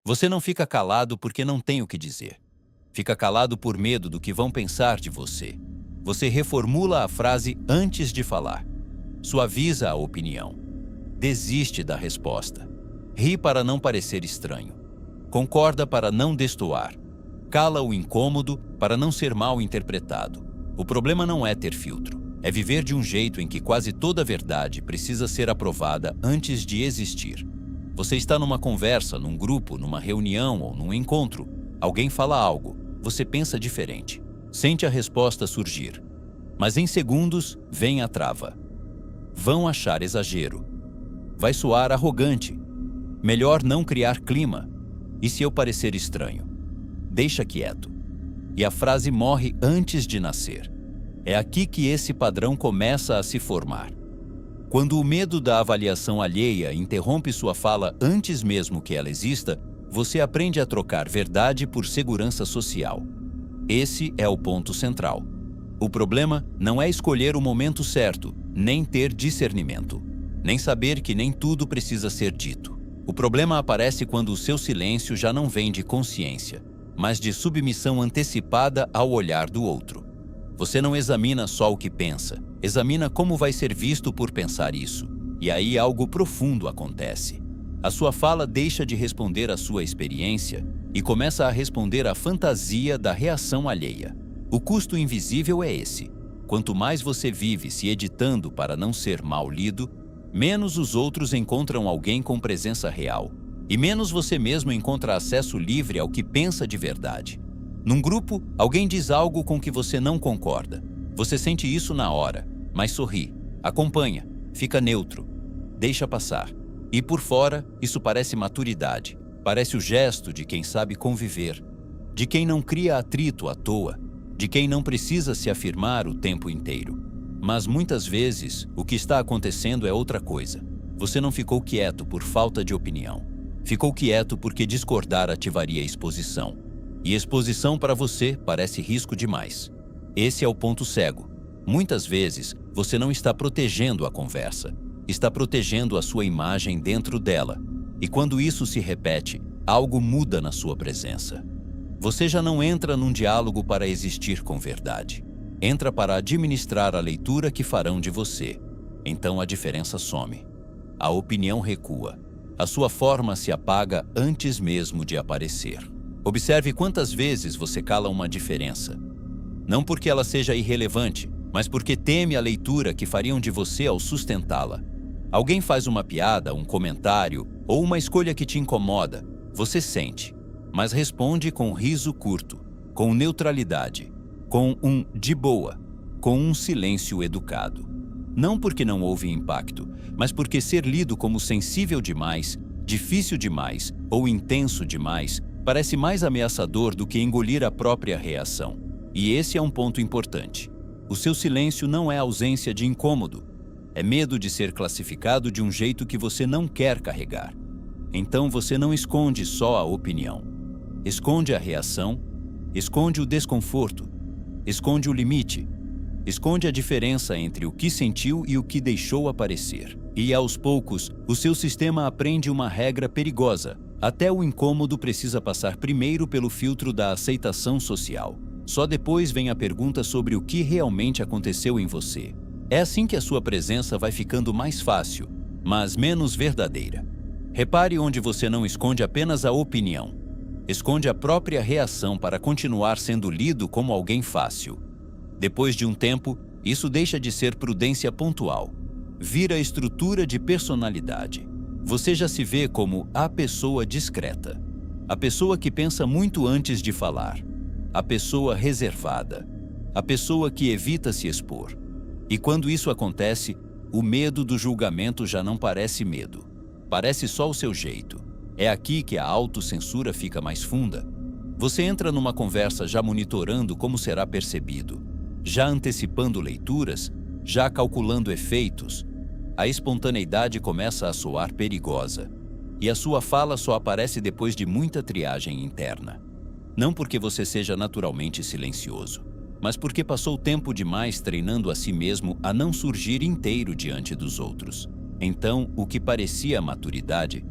Você não fica calado porque não tem o que dizer. Fica calado por medo do que vão pensar de você. Você reformula a frase antes de falar. Suaviza a opinião. Desiste da resposta. Ri para não parecer estranho. Concorda para não destoar. Cala o incômodo para não ser mal interpretado. O problema não é ter filtro. É viver de um jeito em que quase toda verdade precisa ser aprovada antes de existir. Você está numa conversa, num grupo, numa reunião ou num encontro. Alguém fala algo. Você pensa diferente. Sente a resposta surgir. Mas em segundos, vem a trava. Vão achar exagero. Vai soar arrogante. Melhor não criar clima. E se eu parecer estranho? Deixa quieto. E a frase morre antes de nascer. É aqui que esse padrão começa a se formar. Quando o medo da avaliação alheia interrompe sua fala antes mesmo que ela exista, você aprende a trocar verdade por segurança social. Esse é o ponto central. O problema não é escolher o momento certo, nem ter discernimento, nem saber que nem tudo precisa ser dito. O problema aparece quando o seu silêncio já não vem de consciência, mas de submissão antecipada ao olhar do outro. Você não examina só o que pensa, examina como vai ser visto por pensar isso. E aí algo profundo acontece. A sua fala deixa de responder à sua experiência e começa a responder à fantasia da reação alheia. O custo invisível é esse. Quanto mais você vive se editando para não ser mal lido, menos os outros encontram alguém com presença real. E menos você mesmo encontra acesso livre ao que pensa de verdade. Num grupo, alguém diz algo com que você não concorda. Você sente isso na hora, mas sorri, acompanha, fica neutro, deixa passar. E por fora, isso parece maturidade, parece o gesto de quem sabe conviver, de quem não cria atrito à toa, de quem não precisa se afirmar o tempo inteiro. Mas muitas vezes, o que está acontecendo é outra coisa. Você não ficou quieto por falta de opinião. Ficou quieto porque discordar ativaria exposição. E exposição para você parece risco demais. Esse é o ponto cego. Muitas vezes, você não está protegendo a conversa. Está protegendo a sua imagem dentro dela. E quando isso se repete, algo muda na sua presença. Você já não entra num diálogo para existir com verdade. Entra para administrar a leitura que farão de você. Então a diferença some. A opinião recua. A sua forma se apaga antes mesmo de aparecer. Observe quantas vezes você cala uma diferença. Não porque ela seja irrelevante, mas porque teme a leitura que fariam de você ao sustentá-la. Alguém faz uma piada, um comentário ou uma escolha que te incomoda. Você sente, mas responde com um riso curto, com neutralidade, com um de boa, com um silêncio educado. Não porque não houve impacto, mas porque ser lido como sensível demais, difícil demais ou intenso demais parece mais ameaçador do que engolir a própria reação. E esse é um ponto importante. O seu silêncio não é ausência de incômodo. É medo de ser classificado de um jeito que você não quer carregar. Então você não esconde só a opinião. Esconde a reação, esconde o desconforto, esconde o limite, esconde a diferença entre o que sentiu e o que deixou aparecer. E aos poucos, o seu sistema aprende uma regra perigosa. Até o incômodo precisa passar primeiro pelo filtro da aceitação social. Só depois vem a pergunta sobre o que realmente aconteceu em você. É assim que a sua presença vai ficando mais fácil, mas menos verdadeira. Repare onde você não esconde apenas a opinião. Esconde a própria reação para continuar sendo lido como alguém fácil. Depois de um tempo, isso deixa de ser prudência pontual. Vira estrutura de personalidade. Você já se vê como a pessoa discreta. A pessoa que pensa muito antes de falar. A pessoa reservada. A pessoa que evita se expor. E quando isso acontece, o medo do julgamento já não parece medo. Parece só o seu jeito. É aqui que a autocensura fica mais funda. Você entra numa conversa já monitorando como será percebido, já antecipando leituras, já calculando efeitos. A espontaneidade começa a soar perigosa. E a sua fala só aparece depois de muita triagem interna. Não porque você seja naturalmente silencioso, mas porque passou tempo demais treinando a si mesmo a não surgir inteiro diante dos outros. Então, o que parecia maturidade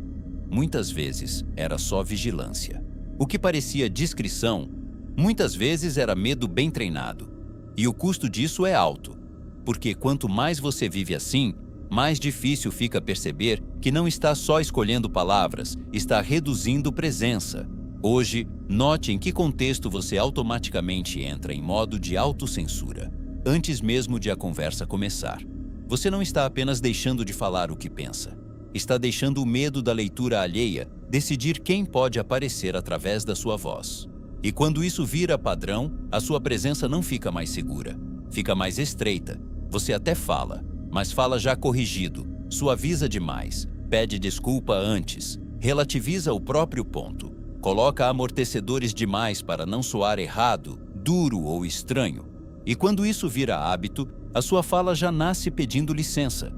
muitas vezes era só vigilância. O que parecia discrição, muitas vezes era medo bem treinado. E o custo disso é alto, porque quanto mais você vive assim, mais difícil fica perceber que não está só escolhendo palavras, está reduzindo presença. Hoje, note em que contexto você automaticamente entra em modo de autocensura, antes mesmo de a conversa começar. Você não está apenas deixando de falar o que pensa, está deixando o medo da leitura alheia decidir quem pode aparecer através da sua voz. E quando isso vira padrão, a sua presença não fica mais segura, fica mais estreita. Você até fala, mas fala já corrigido, suaviza demais, pede desculpa antes, relativiza o próprio ponto, coloca amortecedores demais para não soar errado, duro ou estranho. E quando isso vira hábito, a sua fala já nasce pedindo licença,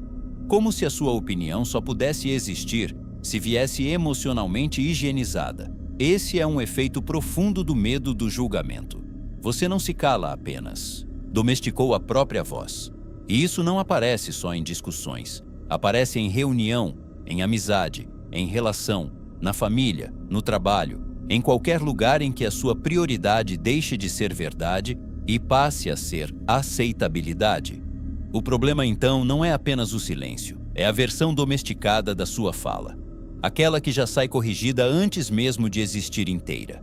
como se a sua opinião só pudesse existir se viesse emocionalmente higienizada. Esse é um efeito profundo do medo do julgamento. Você não se cala apenas, domesticou a própria voz. E isso não aparece só em discussões, aparece em reunião, em amizade, em relação, na família, no trabalho, em qualquer lugar em que a sua prioridade deixe de ser verdade e passe a ser aceitabilidade. O problema então não é apenas o silêncio, é a versão domesticada da sua fala. Aquela que já sai corrigida antes mesmo de existir inteira.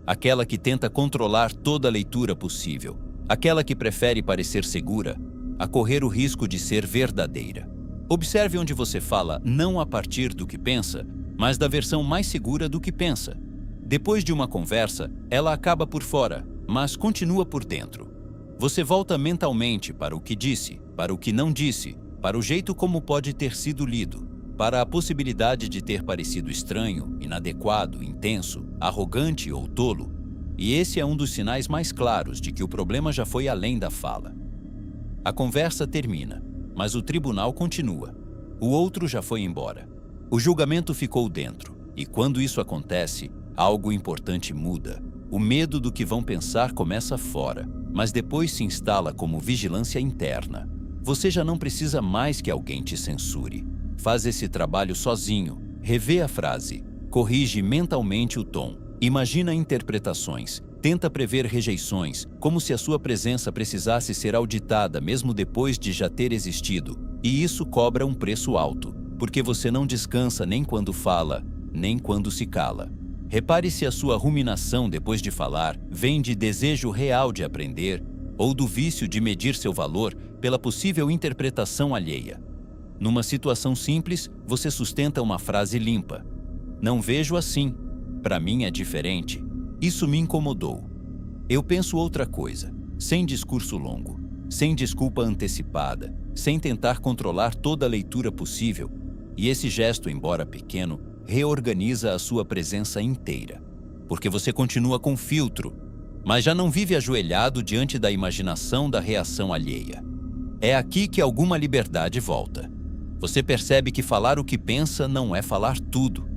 Aquela que tenta controlar toda a leitura possível. Aquela que prefere parecer segura a correr o risco de ser verdadeira. Observe onde você fala não a partir do que pensa, mas da versão mais segura do que pensa. Depois de uma conversa, ela acaba por fora, mas continua por dentro. Você volta mentalmente para o que disse, para o que não disse, para o jeito como pode ter sido lido, para a possibilidade de ter parecido estranho, inadequado, intenso, arrogante ou tolo. E esse é um dos sinais mais claros de que o problema já foi além da fala. A conversa termina, mas o tribunal continua. O outro já foi embora. O julgamento ficou dentro, e quando isso acontece, algo importante muda. O medo do que vão pensar começa fora, mas depois se instala como vigilância interna. Você já não precisa mais que alguém te censure. Faz esse trabalho sozinho, revê a frase, corrige mentalmente o tom, imagina interpretações, tenta prever rejeições, como se a sua presença precisasse ser auditada mesmo depois de já ter existido. E isso cobra um preço alto, porque você não descansa nem quando fala, nem quando se cala. Repare se a sua ruminação depois de falar vem de desejo real de aprender ou do vício de medir seu valor pela possível interpretação alheia. Numa situação simples, você sustenta uma frase limpa. Não vejo assim. Para mim é diferente. Isso me incomodou. Eu penso outra coisa, sem discurso longo, sem desculpa antecipada, sem tentar controlar toda a leitura possível. E esse gesto, embora pequeno, reorganiza a sua presença inteira. Porque você continua com filtro, mas já não vive ajoelhado diante da imaginação da reação alheia. É aqui que alguma liberdade volta. Você percebe que falar o que pensa não é falar tudo.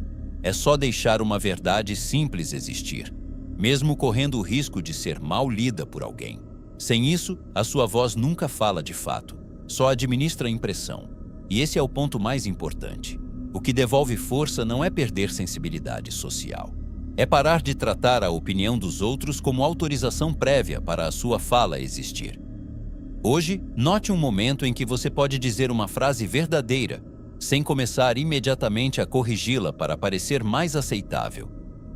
É só deixar uma verdade simples existir, mesmo correndo o risco de ser mal lida por alguém. Sem isso, a sua voz nunca fala de fato, só administra a impressão. E esse é o ponto mais importante. O que devolve força não é perder sensibilidade social. É parar de tratar a opinião dos outros como autorização prévia para a sua fala existir. Hoje, note um momento em que você pode dizer uma frase verdadeira, sem começar imediatamente a corrigi-la para parecer mais aceitável.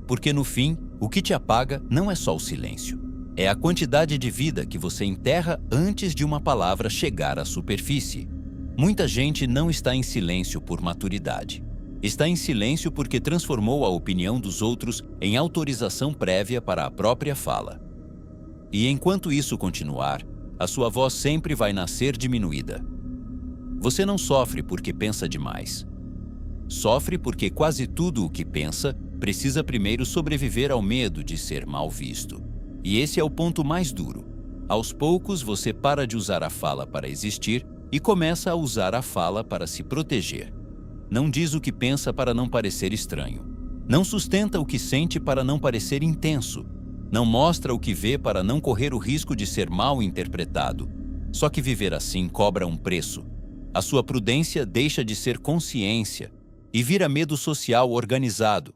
Porque no fim, o que te apaga não é só o silêncio. É a quantidade de vida que você enterra antes de uma palavra chegar à superfície. Muita gente não está em silêncio por maturidade. Está em silêncio porque transformou a opinião dos outros em autorização prévia para a própria fala. E enquanto isso continuar, a sua voz sempre vai nascer diminuída. Você não sofre porque pensa demais. Sofre porque quase tudo o que pensa precisa primeiro sobreviver ao medo de ser mal visto. E esse é o ponto mais duro. Aos poucos, você para de usar a fala para existir e começa a usar a fala para se proteger. Não diz o que pensa para não parecer estranho. Não sustenta o que sente para não parecer intenso. Não mostra o que vê para não correr o risco de ser mal interpretado. Só que viver assim cobra um preço. A sua prudência deixa de ser consciência. e vira medo social organizado.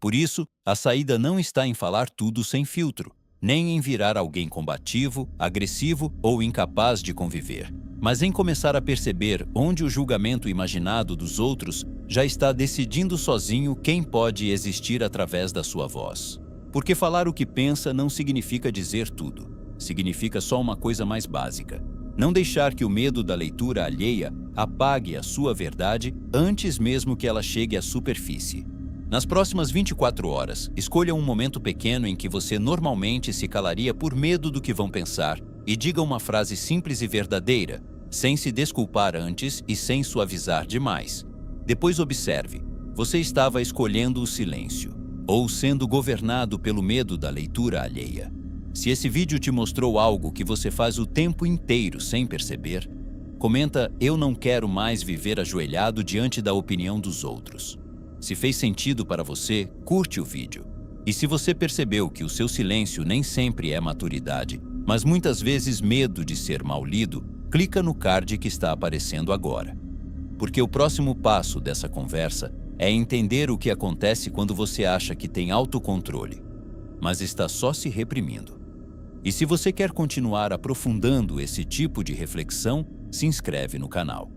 Por isso, a saída não está em falar tudo sem filtro, nem em virar alguém combativo, agressivo ou incapaz de conviver, mas em começar a perceber onde o julgamento imaginado dos outros já está decidindo sozinho quem pode existir através da sua voz. Porque falar o que pensa não significa dizer tudo, significa só uma coisa mais básica. Não deixar que o medo da leitura alheia apague a sua verdade antes mesmo que ela chegue à superfície. Nas próximas 24 horas, escolha um momento pequeno em que você normalmente se calaria por medo do que vão pensar e diga uma frase simples e verdadeira, sem se desculpar antes e sem suavizar demais. Depois observe, você estava escolhendo o silêncio ou sendo governado pelo medo da leitura alheia. Se esse vídeo te mostrou algo que você faz o tempo inteiro sem perceber, comenta "Eu não quero mais viver ajoelhado diante da opinião dos outros". Se fez sentido para você, curte o vídeo. E se você percebeu que o seu silêncio nem sempre é maturidade, mas muitas vezes medo de ser mal lido, clica no card que está aparecendo agora. Porque o próximo passo dessa conversa é entender o que acontece quando você acha que tem autocontrole, mas está só se reprimindo. E se você quer continuar aprofundando esse tipo de reflexão, se inscreve no canal.